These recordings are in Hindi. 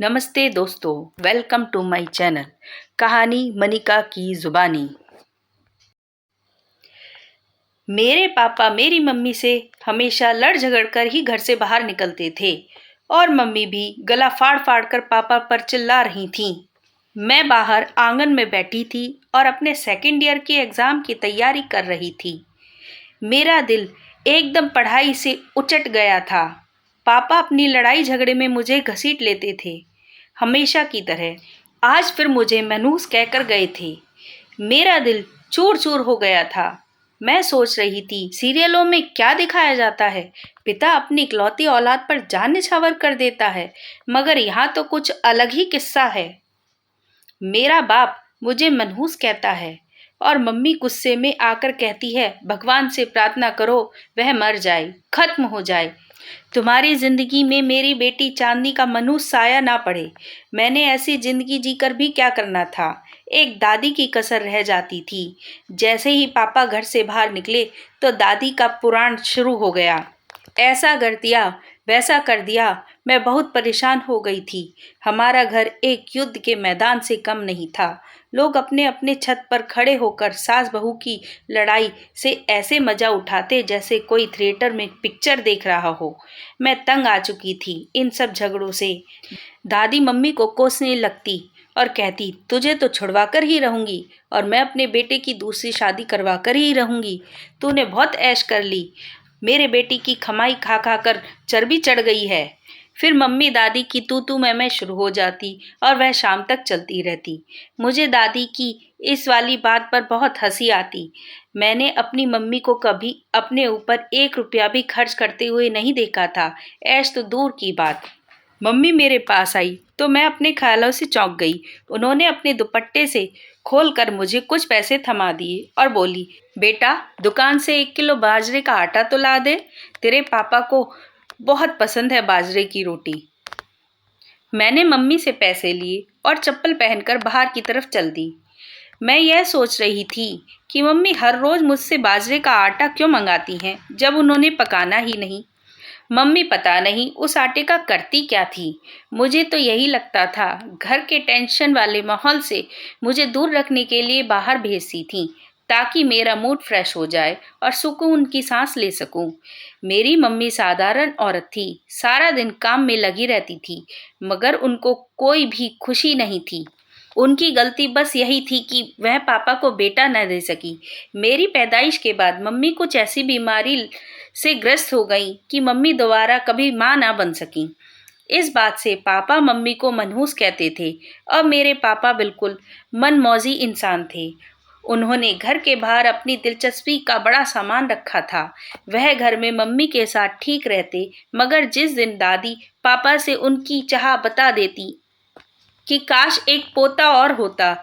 नमस्ते दोस्तों, वेलकम टू माय चैनल कहानी मनिका की जुबानी। मेरे पापा मेरी मम्मी से हमेशा लड़ झगड़ कर ही घर से बाहर निकलते थे और मम्मी भी गला फाड़ फाड़ कर पापा पर चिल्ला रही थीं। मैं बाहर आंगन में बैठी थी और अपने सेकेंड ईयर के एग्ज़ाम की तैयारी कर रही थी। मेरा दिल एकदम पढ़ाई से उचट गया था। पापा अपनी लड़ाई झगड़े में मुझे घसीट लेते थे, हमेशा की तरह। आज फिर मुझे मनहूस कहकर गए थे। मेरा दिल चूर चूर हो गया था। मैं सोच रही थी, सीरियलों में क्या दिखाया जाता है, पिता अपनी इकलौती औलाद पर जान निछावर कर देता है, मगर यहाँ तो कुछ अलग ही किस्सा है। मेरा बाप मुझे मनहूस कहता है और मम्मी गुस्से में आकर कहती है, भगवान से प्रार्थना करो वह मर जाए, खत्म हो जाए। तुम्हारी जिंदगी में मेरी बेटी चांदनी का मनहूस साया ना पड़े। मैंने ऐसी जिंदगी जीकर भी क्या करना था। एक दादी की कसर रह जाती थी। जैसे ही पापा घर से बाहर निकले तो दादी का पुराण शुरू हो गया। ऐसा कर दिया, वैसा कर दिया। मैं बहुत परेशान हो गई थी। हमारा घर एक युद्ध के मैदान से कम नहीं था। लोग अपने अपने छत पर खड़े होकर सास बहू की लड़ाई से ऐसे मजा उठाते जैसे कोई थिएटर में पिक्चर देख रहा हो। मैं तंग आ चुकी थी इन सब झगड़ों से। दादी मम्मी को कोसने लगती और कहती, तुझे तो छुड़वा कर ही रहूंगी और मैं अपने बेटे की दूसरी शादी करवा कर ही रहूंगी। तूने बहुत ऐश कर ली। मेरे बेटी की कमाई खा खा कर चर्बी चढ़ गई है। फिर मम्मी दादी की तू मैं शुरू हो जाती और वह शाम तक चलती रहती। मुझे दादी की इस वाली बात पर बहुत हंसी आती। मैंने अपनी मम्मी को कभी अपने ऊपर 1 रुपया भी खर्च करते हुए नहीं देखा था। ऐश तो दूर की बात। मम्मी मेरे पास आई तो मैं अपने ख्यालों से चौंक गई। उन्होंने अपने दुपट्टे से खोलकर मुझे कुछ पैसे थमा दिए और बोली, बेटा दुकान से 1 किलो बाजरे का आटा तो ला दे। तेरे पापा को बहुत पसंद है बाजरे की रोटी। मैंने मम्मी से पैसे लिए और चप्पल पहनकर बाहर की तरफ चल दी। मैं यह सोच रही थी कि मम्मी हर रोज मुझसे बाजरे का आटा क्यों मंगाती हैं जब उन्होंने पकाना ही नहीं। मम्मी पता नहीं उस आटे का करती क्या थी। मुझे तो यही लगता था घर के टेंशन वाले माहौल से मुझे दूर रखने के लिए बाहर भेजती थी ताकि मेरा मूड फ्रेश हो जाए और सुकून की सांस ले सकूं। मेरी मम्मी साधारण औरत थी, सारा दिन काम में लगी रहती थी, मगर उनको कोई भी खुशी नहीं थी। उनकी गलती बस यही थी कि वह पापा को बेटा न दे सकी। मेरी पैदाइश के बाद मम्मी कुछ ऐसी बीमारी से ग्रस्त हो गई कि मम्मी दोबारा कभी माँ ना बन सकी। इस बात से पापा मम्मी को मनहूस कहते थे और मेरे पापा बिल्कुल मनमौजी इंसान थे। उन्होंने घर के बाहर अपनी दिलचस्पी का बड़ा सामान रखा था। वह घर में मम्मी के साथ ठीक रहते, मगर जिस दिन दादी पापा से उनकी चाह बता देती कि काश एक पोता और होता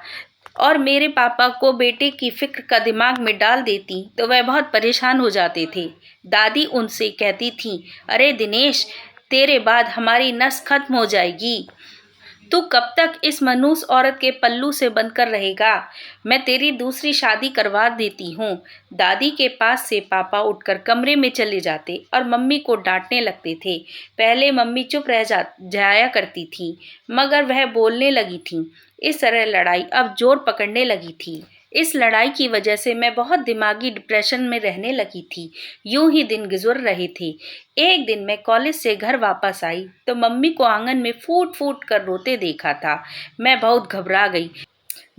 और मेरे पापा को बेटे की फिक्र का दिमाग में डाल देती तो वह बहुत परेशान हो जाते थे। दादी उनसे कहती थी, अरे दिनेश, तेरे बाद हमारी नस खत्म हो जाएगी। तू कब तक इस मनूस औरत के पल्लू से बंधकर रहेगा। मैं तेरी दूसरी शादी करवा देती हूँ। दादी के पास से पापा उठकर कमरे में चले जाते और मम्मी को डांटने लगते थे। पहले मम्मी चुप रह जाया करती थी, मगर वह बोलने लगी थी। इस तरह लड़ाई अब जोर पकड़ने लगी थी। इस लड़ाई की वजह से मैं बहुत दिमागी डिप्रेशन में रहने लगी थी। यूं ही दिन गुजर रहे थे। एक दिन मैं कॉलेज से घर वापस आई तो मम्मी को आंगन में फूट फूट कर रोते देखा था। मैं बहुत घबरा गई।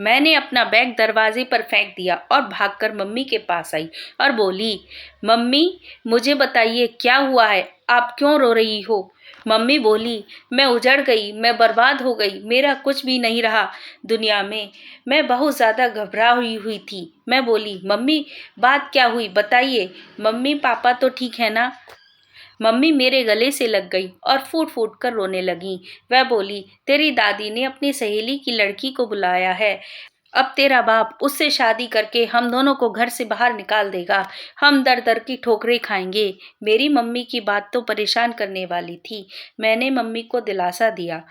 मैंने अपना बैग दरवाजे पर फेंक दिया और भागकर मम्मी के पास आई और बोली, मम्मी मुझे बताइए क्या हुआ है, आप क्यों रो रही हो। मम्मी बोली, मैं उजड़ गई, मैं बर्बाद हो गई, मेरा कुछ भी नहीं रहा दुनिया में। मैं बहुत ज़्यादा घबरा हुई थी। मैं बोली, मम्मी बात क्या हुई बताइए। मम्मी पापा तो ठीक है ना। मम्मी मेरे गले से लग गई और फूट फूट कर रोने लगी। वह बोली, तेरी दादी ने अपनी सहेली की लड़की को बुलाया है। अब तेरा बाप उससे शादी करके हम दोनों को घर से बाहर निकाल देगा। हम दर दर की ठोकरें खाएंगे। मेरी मम्मी की बात तो परेशान करने वाली थी। मैंने मम्मी को दिलासा दिया।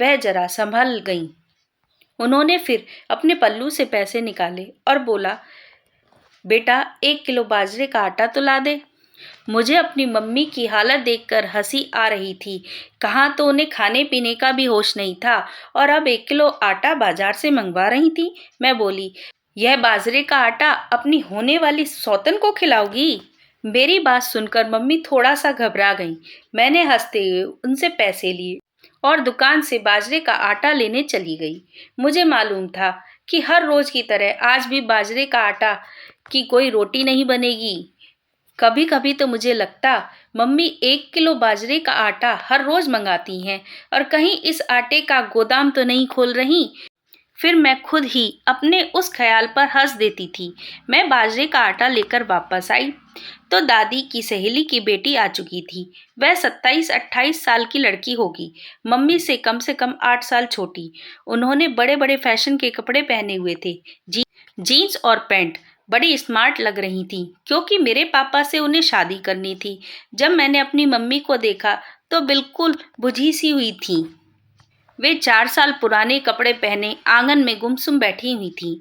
वह जरा संभल गई। उन्होंने फिर अपने पल्लू से पैसे निकाले और बोला, बेटा 1 किलो बाजरे का आटा तो ला दे। मुझे अपनी मम्मी की हालत देखकर हंसी आ रही थी। कहाँ तो उन्हें खाने पीने का भी होश नहीं था और अब 1 किलो आटा बाजार से मंगवा रही थी। मैं बोली, यह बाजरे का आटा अपनी होने वाली सौतन को खिलाओगी? मेरी बात सुनकर मम्मी थोड़ा सा घबरा गईं। मैंने हंसते हुए उनसे पैसे लिए और दुकान से बाजरे का आटा लेने चली गई। मुझे मालूम था कि हर रोज की तरह आज भी बाजरे का आटा की कोई रोटी नहीं बनेगी। कभी कभी तो मुझे लगता मम्मी 1 किलो बाजरे का आटा हर रोज मंगाती हैं और कहीं इस आटे का गोदाम तो नहीं खोल रही। फिर मैं खुद ही अपने उस ख्याल पर हंस देती थी। मैं बाजरे का आटा लेकर वापस आई तो दादी की सहेली की बेटी आ चुकी थी। वह 27-28 साल की लड़की होगी, मम्मी से कम 8 साल छोटी। उन्होंने बड़े बड़े फैशन के कपड़े पहने हुए थे। जीन्स और पैंट बड़ी स्मार्ट लग रही थी क्योंकि मेरे पापा से उन्हें शादी करनी थी। जब मैंने अपनी मम्मी को देखा तो बिल्कुल बुझी सी हुई थी। वे 4 साल पुराने कपड़े पहने आंगन में गुमसुम बैठी हुई थीं।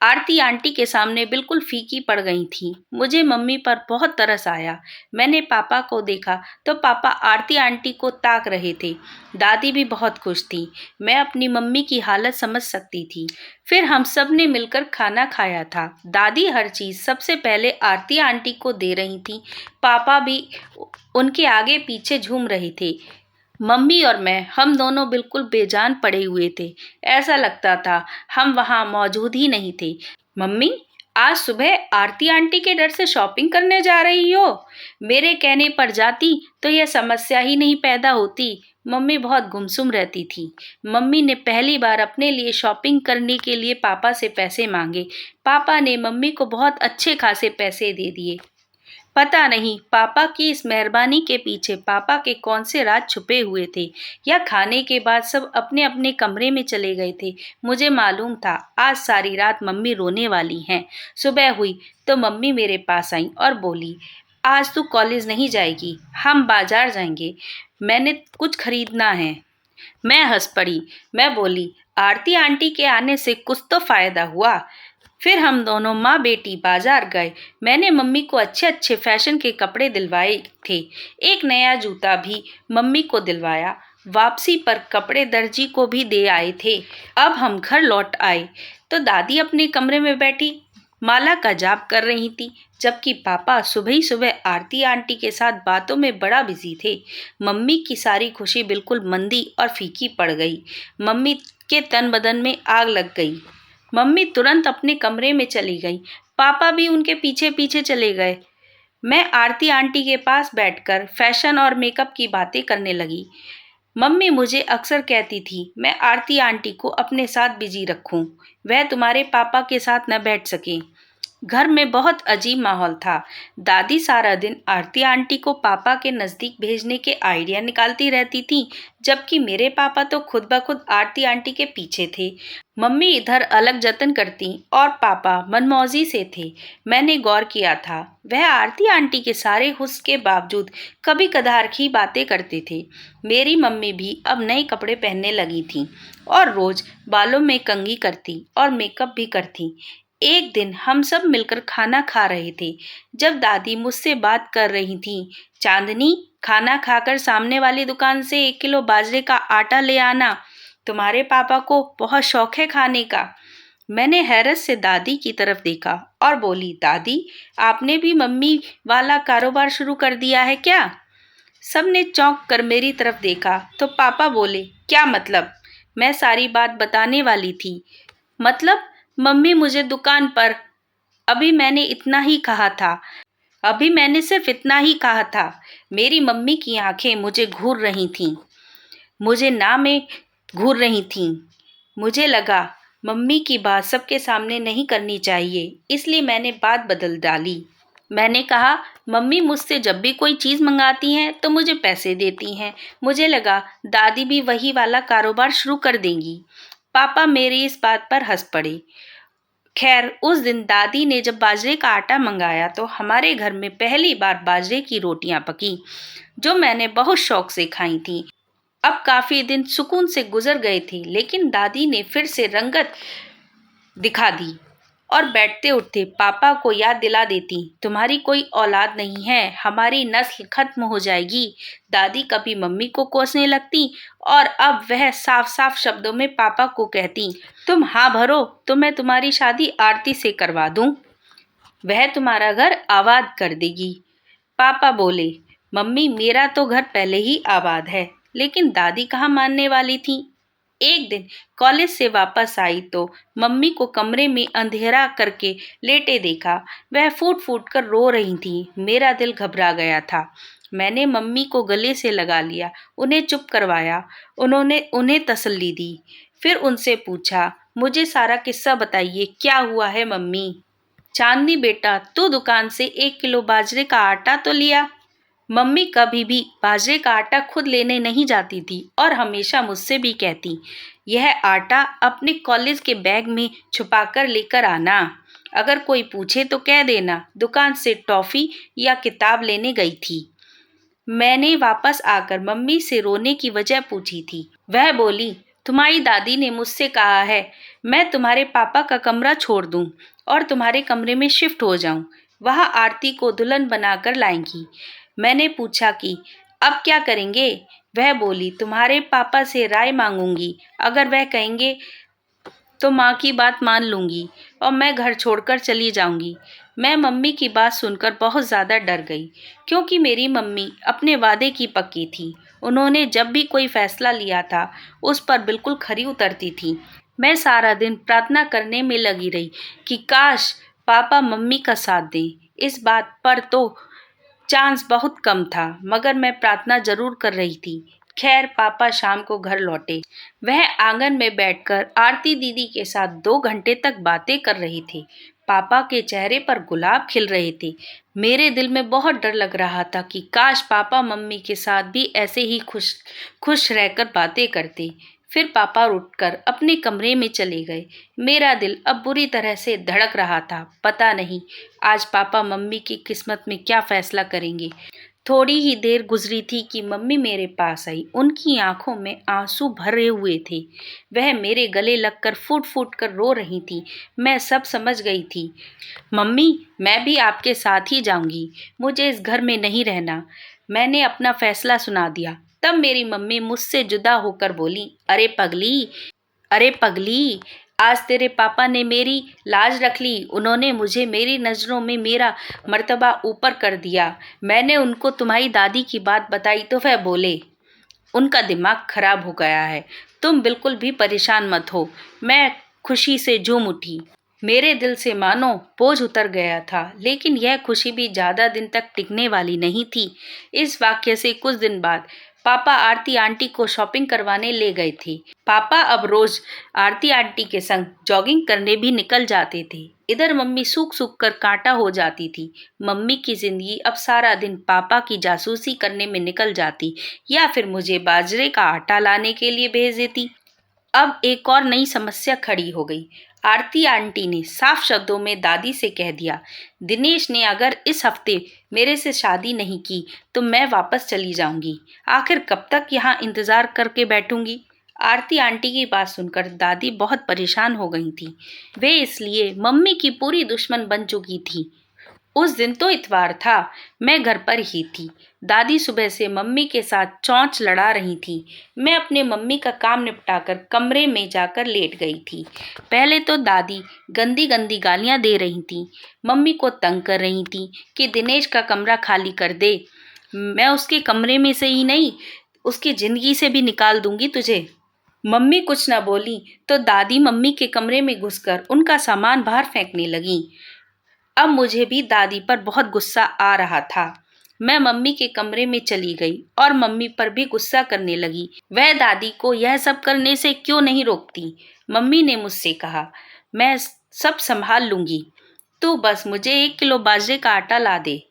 आरती आंटी के सामने बिल्कुल फीकी पड़ गई थीं। मुझे मम्मी पर बहुत तरस आया। मैंने पापा को देखा तो पापा आरती आंटी को ताक रहे थे। दादी भी बहुत खुश थी। मैं अपनी मम्मी की हालत समझ सकती थी। फिर हम सब ने मिलकर खाना खाया था। दादी हर चीज़ सबसे पहले आरती आंटी को दे रही थी। पापा भी उनके आगे पीछे झूम रहे थे। मम्मी और मैं हम दोनों बिल्कुल बेजान पड़े हुए थे। ऐसा लगता था हम वहाँ मौजूद ही नहीं थे। मम्मी, आज सुबह आरती आंटी के डर से शॉपिंग करने जा रही हो? मेरे कहने पर जाती तो यह समस्या ही नहीं पैदा होती। मम्मी बहुत गुमसुम रहती थी। मम्मी ने पहली बार अपने लिए शॉपिंग करने के लिए पापा से पैसे मांगे। पापा ने मम्मी को बहुत अच्छे खासे पैसे दे दिए। पता नहीं पापा की इस मेहरबानी के पीछे पापा के कौन से राज छुपे हुए थे, या खाने के बाद सब अपने अपने कमरे में चले गए थे। मुझे मालूम था आज सारी रात मम्मी रोने वाली हैं। सुबह हुई तो मम्मी मेरे पास आई और बोली, आज तू कॉलेज नहीं जाएगी, हम बाजार जाएंगे, मैंने कुछ खरीदना है। मैं हंस पड़ी। मैं बोली, आरती आंटी के आने से कुछ तो फायदा हुआ। फिर हम दोनों माँ बेटी बाजार गए। मैंने मम्मी को अच्छे अच्छे फैशन के कपड़े दिलवाए थे। एक नया जूता भी मम्मी को दिलवाया। वापसी पर कपड़े दर्जी को भी दे आए थे। अब हम घर लौट आए तो दादी अपने कमरे में बैठी माला का जाप कर रही थी, जबकि पापा सुबह ही सुबह आरती आंटी के साथ बातों में बड़ा बिजी थे। मम्मी की सारी खुशी बिल्कुल मंदी और फीकी पड़ गई। मम्मी के तन बदन में आग लग गई। मम्मी तुरंत अपने कमरे में चली गई। पापा भी उनके पीछे पीछे चले गए। मैं आरती आंटी के पास बैठकर फैशन और मेकअप की बातें करने लगी। मम्मी मुझे अक्सर कहती थी मैं आरती आंटी को अपने साथ बिजी रखूं, वह तुम्हारे पापा के साथ न बैठ सके। घर में बहुत अजीब माहौल था। दादी सारा दिन आरती आंटी को पापा के नज़दीक भेजने के आइडिया निकालती रहती थी, जबकि मेरे पापा तो खुद ब खुद आरती आंटी के पीछे थे। मम्मी इधर अलग जतन करती और पापा मनमौजी से थे। मैंने गौर किया था वह आरती आंटी के सारे हुस्न के बावजूद कभी कदार की बातें करते थे। मेरी मम्मी भी अब नए कपड़े पहनने लगी थी और रोज बालों में कंघी करती और मेकअप भी करती। एक दिन हम सब मिलकर खाना खा रहे थे जब दादी मुझसे बात कर रही थी, चांदनी, खाना खाकर सामने वाली दुकान से 1 किलो बाजरे का आटा ले आना, तुम्हारे पापा को बहुत शौक है खाने का। मैंने हैरत से दादी की तरफ देखा और बोली, दादी, आपने भी मम्मी वाला कारोबार शुरू कर दिया है क्या? सबने चौंक कर मेरी तरफ देखा तो पापा बोले, क्या मतलब? मैं सारी बात बताने वाली थी। मतलब मम्मी मुझे दुकान पर, अभी मैंने सिर्फ इतना ही कहा था। मेरी मम्मी की आंखें मुझे घूर रही थीं, मुझे ना में घूर रही थीं। मुझे लगा मम्मी की बात सबके सामने नहीं करनी चाहिए, इसलिए मैंने बात बदल डाली। मैंने कहा, मम्मी मुझसे जब भी कोई चीज़ मंगाती हैं तो मुझे पैसे देती हैं। मुझे लगा दादी भी वही वाला कारोबार शुरू कर देंगी। पापा मेरी इस बात पर हंस पड़े। खैर, उस दिन दादी ने जब बाजरे का आटा मंगाया तो हमारे घर में पहली बार बाजरे की रोटियां पकी, जो मैंने बहुत शौक से खाई थी। अब काफ़ी दिन सुकून से गुजर गए थे, लेकिन दादी ने फिर से रंगत दिखा दी और बैठते उठते पापा को याद दिला देती, तुम्हारी कोई औलाद नहीं है, हमारी नस्ल खत्म हो जाएगी। दादी कभी मम्मी को कोसने लगती और अब वह साफ साफ शब्दों में पापा को कहती, तुम हाँ भरो तो मैं तुम्हारी शादी आरती से करवा दूं, वह तुम्हारा घर आबाद कर देगी। पापा बोले, मम्मी मेरा तो घर पहले ही आबाद है। लेकिन दादी कहाँ मानने वाली थी। एक दिन कॉलेज से वापस आई तो मम्मी को कमरे में अंधेरा करके लेटे देखा। वह फूट फूट कर रो रही थी। मेरा दिल घबरा गया था। मैंने मम्मी को गले से लगा लिया, उन्हें चुप करवाया। उन्होंने उन्हें तसल्ली दी। फिर उनसे पूछा, मुझे सारा किस्सा बताइए, क्या हुआ है मम्मी। चांदनी बेटा, तू दुकान से 1 किलो बाजरे का आटा तो लिया। मम्मी कभी भी बाजरे का आटा खुद लेने नहीं जाती थी और हमेशा मुझसे भी कहती, यह आटा अपने कॉलेज के बैग में छुपा कर लेकर आना। अगर कोई पूछे तो कह देना दुकान से टॉफी या किताब लेने गई थी। मैंने वापस आकर मम्मी से रोने की वजह पूछी थी। वह बोली, तुम्हारी दादी ने मुझसे कहा है मैं तुम्हारे पापा का कमरा छोड़ दूं और तुम्हारे कमरे में शिफ्ट हो जाऊं। वहां आरती को दुल्हन बनाकर लाएंगी। मैंने पूछा कि अब क्या करेंगे। वह बोली, तुम्हारे पापा से राय मांगूंगी। अगर वह कहेंगे तो माँ की बात मान लूंगी और मैं घर छोड़कर चली जाऊंगी। मैं मम्मी की बात सुनकर बहुत ज़्यादा डर गई, क्योंकि मेरी मम्मी अपने वादे की पक्की थी। उन्होंने जब भी कोई फैसला लिया था उस पर बिल्कुल खरी उतरती थी। मैं सारा दिन प्रार्थना करने में लगी रही कि काश पापा मम्मी का साथ दें। इस बात पर तो चांस बहुत कम था, मगर मैं प्रार्थना जरूर कर रही थी। खैर पापा शाम को घर लौटे। वह आंगन में बैठकर आरती दीदी के साथ 2 घंटे तक बातें कर रहे थे। पापा के चेहरे पर गुलाब खिल रहे थे। मेरे दिल में बहुत डर लग रहा था कि काश पापा मम्मी के साथ भी ऐसे ही खुश खुश रहकर बातें करते। फिर पापा उठकर अपने कमरे में चले गए। मेरा दिल अब बुरी तरह से धड़क रहा था। पता नहीं आज पापा मम्मी की किस्मत में क्या फैसला करेंगे। थोड़ी ही देर गुजरी थी कि मम्मी मेरे पास आई। उनकी आंखों में आंसू भरे हुए थे। वह मेरे गले लगकर फूट फूट कर रो रही थी। मैं सब समझ गई थी। मम्मी, मैं भी आपके साथ ही जाऊंगी, मुझे इस घर में नहीं रहना। मैंने अपना फैसला सुना दिया। तब मेरी मम्मी मुझसे जुदा होकर बोली, अरे पगली, आज तेरे पापा ने मेरी लाज रख ली। उन्होंने मुझे मेरी नज़रों में मेरा मर्तबा ऊपर कर दिया। मैंने उनको तुम्हारी दादी की बात बताई तो वह बोले, उनका दिमाग खराब हो गया है। तुम बिल्कुल भी परेशान मत हो। मैं खुशी से झूम उठी। मेरे दिल से मानो बोझ उतर गया था। लेकिन यह खुशी भी ज़्यादा दिन तक टिकने वाली नहीं थी। इस वाक्य से कुछ दिन बाद पापा आरती आंटी को शॉपिंग करवाने ले गए थे। पापा अब रोज आरती आंटी के संग जॉगिंग करने भी निकल जाते थे। इधर मम्मी सूख सूख कर कांटा हो जाती थी। मम्मी की जिंदगी अब सारा दिन पापा की जासूसी करने में निकल जाती या फिर मुझे बाजरे का आटा लाने के लिए भेज देती। अब एक और नई समस्या खड़ी हो गई। आरती आंटी ने साफ शब्दों में दादी से कह दिया, दिनेश ने अगर इस हफ्ते मेरे से शादी नहीं की तो मैं वापस चली जाऊंगी। आखिर कब तक यहाँ इंतजार करके बैठूंगी। आरती आंटी की बात सुनकर दादी बहुत परेशान हो गई थी। वे इसलिए मम्मी की पूरी दुश्मन बन चुकी थी। उस दिन तो इतवार था। मैं घर पर ही थी। दादी सुबह से मम्मी के साथ चौंच लड़ा रही थी। मैं अपने मम्मी का काम निपटाकर कमरे में जाकर लेट गई थी। पहले तो दादी गंदी गंदी गालियां दे रही थी। मम्मी को तंग कर रही थी कि दिनेश का कमरा खाली कर दे। मैं उसके कमरे में से ही नहीं, उसकी जिंदगी से भी निकाल दूंगी तुझे। मम्मी कुछ न बोली तो दादी मम्मी के कमरे में घुसकर उनका सामान बाहर फेंकने लगी। अब मुझे भी दादी पर बहुत गुस्सा आ रहा था। मैं मम्मी के कमरे में चली गई और मम्मी पर भी गुस्सा करने लगी। वह दादी को यह सब करने से क्यों नहीं रोकती। मम्मी ने मुझसे कहा, मैं सब संभाल लूंगी, तू बस मुझे 1 किलो बाजरे का आटा ला दे।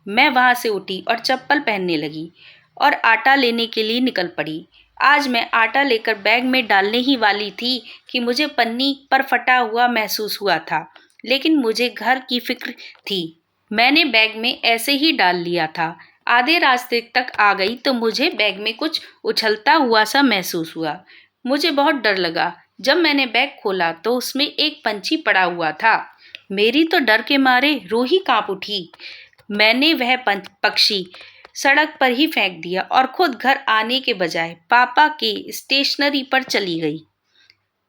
मैं वहां से उठी और चप्पल पहनने लगी और आटा लेने के लिए निकल पड़ी। आज मैं आटा लेकर बैग में डालने ही वाली थी कि मुझे पन्नी पर फटा हुआ महसूस हुआ था। लेकिन मुझे घर की फिक्र थी। मैंने बैग में ऐसे ही डाल लिया था। आधे रास्ते तक आ गई तो मुझे बैग में कुछ उछलता हुआ सा महसूस हुआ। मुझे बहुत डर लगा। जब मैंने बैग खोला तो उसमें एक पंछी पड़ा हुआ था। मेरी तो डर के मारे रूह ही कांप उठी। मैंने वह पक्षी सड़क पर ही फेंक दिया और खुद घर आने के बजाय पापा की स्टेशनरी पर चली गई।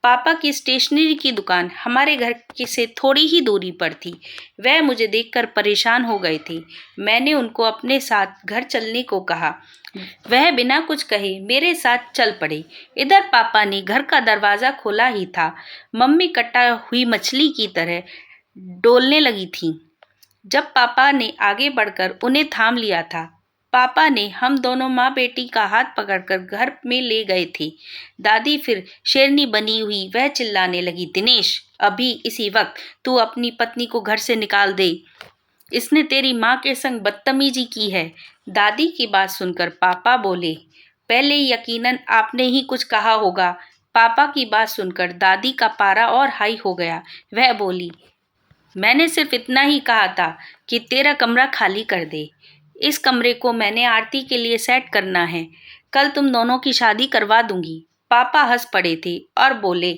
पापा की स्टेशनरी की दुकान हमारे घर से थोड़ी ही दूरी पर थी। वह मुझे देखकर परेशान हो गए थे। मैंने उनको अपने साथ घर चलने को कहा। वह बिना कुछ कहे मेरे साथ चल पड़े। इधर पापा ने घर का दरवाज़ा खोला ही था। मम्मी कटा हुई मछली की तरह डोलने लगी थी। जब पापा ने आगे बढ़कर उन्हें थाम लिया था, पापा ने हम दोनों माँ बेटी का हाथ पकड़कर घर में ले गए थे। दादी फिर शेरनी बनी हुई वह चिल्लाने लगी, दिनेश, अभी इसी वक्त तू अपनी पत्नी को घर से निकाल दे। इसने तेरी माँ के संग बदतमीजी की है। दादी की बात सुनकर पापा बोले, पहले यकीनन आपने ही कुछ कहा होगा। पापा की बात सुनकर दादी का पारा और हाई हो गया। वह बोली, मैंने सिर्फ इतना ही कहा था कि तेरा कमरा खाली कर दे। इस कमरे को मैंने आरती के लिए सेट करना है। कल तुम दोनों की शादी करवा दूंगी। पापा हंस पड़े थे और बोले,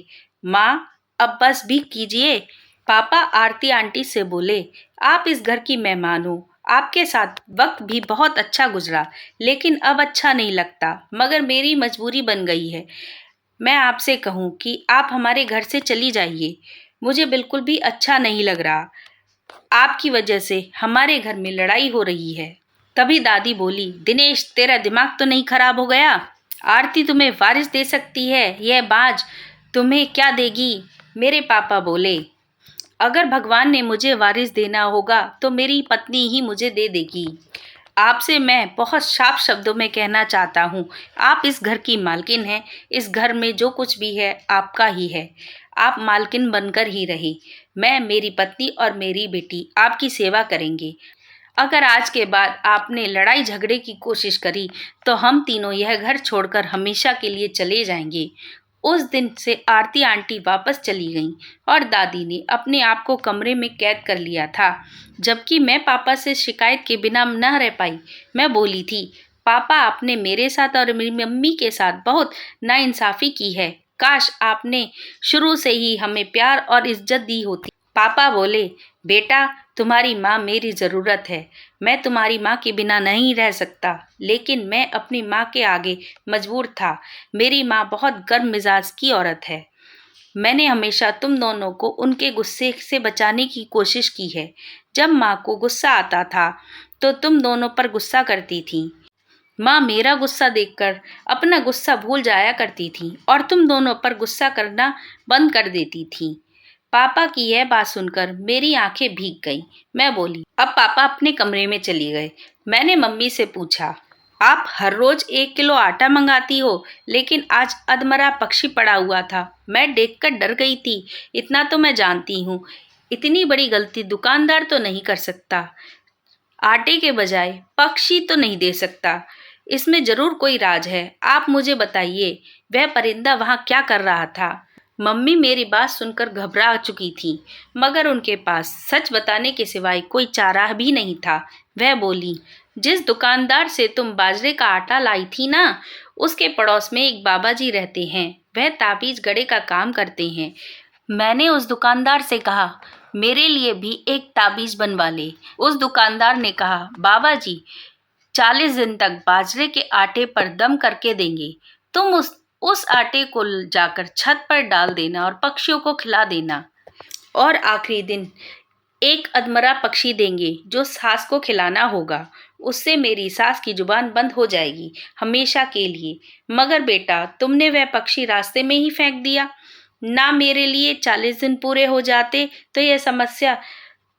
माँ अब बस भी कीजिए। पापा आरती आंटी से बोले, आप इस घर की मेहमान हो। आपके साथ वक्त भी बहुत अच्छा गुजरा, लेकिन अब अच्छा नहीं लगता। मगर मेरी मजबूरी बन गई है। मैं आपसे कहूँ कि आप हमारे घर से चली जाइए। मुझे बिल्कुल भी अच्छा नहीं लग रहा। आपकी वजह से हमारे घर में लड़ाई हो रही है। तभी दादी बोली, दिनेश, तेरा दिमाग तो नहीं खराब हो गया? आरती तुम्हें वारिस दे सकती है, यह बाज तुम्हें क्या देगी? मेरे पापा बोले, अगर भगवान ने मुझे वारिस देना होगा तो मेरी पत्नी ही मुझे दे देगी। आपसे मैं बहुत साफ शब्दों में कहना चाहता हूँ, आप इस घर की मालकिन हैं। इस घर में जो कुछ भी है आपका ही है। आप मालकिन बनकर ही रहे। मैं, मेरी पत्नी और मेरी बेटी आपकी सेवा करेंगे। अगर आज के बाद आपने लड़ाई झगड़े की कोशिश करी तो हम तीनों यह घर छोड़कर हमेशा के लिए चले जाएंगे। उस दिन से आरती आंटी वापस चली गईं और दादी ने अपने आप को कमरे में कैद कर लिया था, जबकि मैं पापा से शिकायत के बिना न रह पाई। मैं बोली थी, पापा, आपने मेरे साथ और मेरी मम्मी के साथ बहुत नाइंसाफ़ी की है। काश आपने शुरू से ही हमें प्यार और इज्जत दी होती। पापा बोले, बेटा, तुम्हारी माँ मेरी ज़रूरत है। मैं तुम्हारी माँ के बिना नहीं रह सकता, लेकिन मैं अपनी माँ के आगे मजबूर था। मेरी माँ बहुत गर्म मिजाज की औरत है। मैंने हमेशा तुम दोनों को उनके गुस्से से बचाने की कोशिश की है। जब माँ को गुस्सा आता था तो तुम दोनों पर गुस्सा करती थी। माँ मेरा गुस्सा देखकर अपना गुस्सा भूल जाया करती थी और तुम दोनों पर गुस्सा करना बंद कर देती थी। पापा की यह बात सुनकर मेरी आंखें भीग गईं। मैं बोली, अब पापा अपने कमरे में चली गए। मैंने मम्मी से पूछा, आप हर रोज 1 किलो आटा मंगाती हो, लेकिन आज अधमरा पक्षी पड़ा हुआ था। मैं देखकर डर गई थी। इतना तो मैं जानती हूँ, इतनी बड़ी गलती दुकानदार तो नहीं कर सकता। आटे के बजाय पक्षी तो नहीं दे सकता। इसमें जरूर कोई राज है। आप मुझे बताइए, वह परिंदा वहाँ क्या कर रहा था? मम्मी मेरी बात सुनकर घबरा चुकी थी, मगर उनके पास सच बताने के सिवाय कोई चारा भी नहीं था। वह बोली, जिस दुकानदार से तुम बाजरे का आटा लाई थी ना, उसके पड़ोस में एक बाबा जी रहते हैं। वह ताबीज गड़े का काम करते हैं। मैंने उस दुकानदार से कहा, मेरे लिए भी एक ताबीज बनवा ले। उस दुकानदार ने कहा, बाबा जी 40 दिन तक बाजरे के आटे पर दम करके देंगे। तुम उस आटे को जाकर छत पर डाल देना और पक्षियों को खिला देना। और आखिरी दिन एक अधमरा पक्षी देंगे जो सास को खिलाना होगा। उससे मेरी सास की जुबान बंद हो जाएगी हमेशा के लिए। मगर बेटा, तुमने वह पक्षी रास्ते में ही फेंक दिया। ना मेरे लिए 40 दिन पूरे हो जाते तो यह समस्या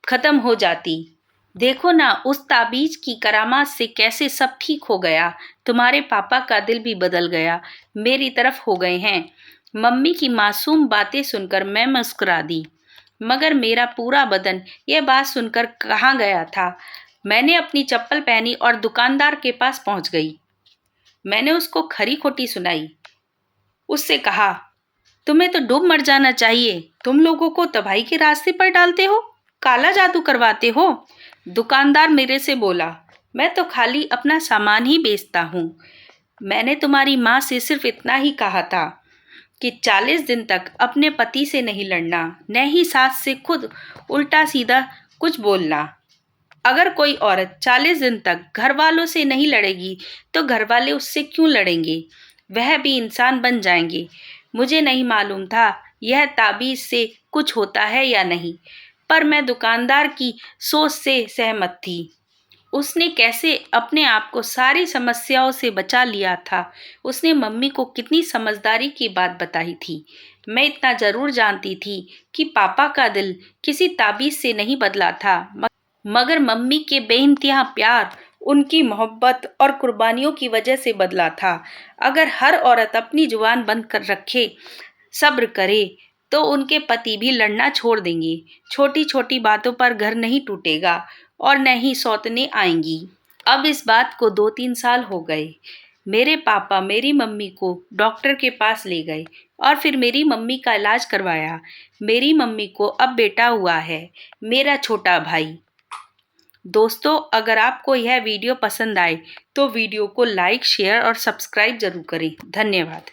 खत्म हो जाती। देखो ना, उस ताबीज की करामात से कैसे सब ठीक हो गया। तुम्हारे पापा का दिल भी बदल गया, मेरी तरफ हो गए हैं। मम्मी की मासूम बातें सुनकर मैं मुस्कुरा दी, मगर मेरा पूरा बदन यह बात सुनकर कहाँ गया था। मैंने अपनी चप्पल पहनी और दुकानदार के पास पहुंच गई। मैंने उसको खरी खोटी सुनाई। उससे कहा, तुम्हें तो डूब मर जाना चाहिए। तुम लोगों को तबाही के रास्ते पर डालते हो, काला जादू करवाते हो। दुकानदार मेरे से बोला, मैं तो खाली अपना सामान ही बेचता हूँ। मैंने तुम्हारी माँ से सिर्फ इतना ही कहा था कि 40 दिन तक अपने पति से नहीं लड़ना, न ही सास से खुद उल्टा सीधा कुछ बोलना। अगर कोई औरत 40 दिन तक घर वालों से नहीं लड़ेगी तो घर वाले उससे क्यों लड़ेंगे? वह भी इंसान बन जाएंगे। मुझे नहीं मालूम था यह ताबीज से कुछ होता है या नहीं, पर मैं दुकानदार की सोच से सहमत थी। उसने कैसे अपने आप को सारी समस्याओं से बचा लिया था। उसने मम्मी को कितनी समझदारी की बात बताई थी। मैं इतना जरूर जानती थी कि पापा का दिल किसी ताबीज से नहीं बदला था, मगर मम्मी के बेइंतहा प्यार, उनकी मोहब्बत और कुर्बानियों की वजह से बदला था। अगर हर औरत अपनी जुबान बंद कर रखे, सब्र करे, तो उनके पति भी लड़ना छोड़ देंगे। छोटी छोटी बातों पर घर नहीं टूटेगा और न ही सौतने आएंगी। अब इस बात को 2-3 साल हो गए। मेरे पापा मेरी मम्मी को डॉक्टर के पास ले गए और फिर मेरी मम्मी का इलाज करवाया। मेरी मम्मी को अब बेटा हुआ है, मेरा छोटा भाई। दोस्तों, अगर आपको यह वीडियो पसंद आए तो वीडियो को लाइक, शेयर और सब्सक्राइब जरूर करें। धन्यवाद।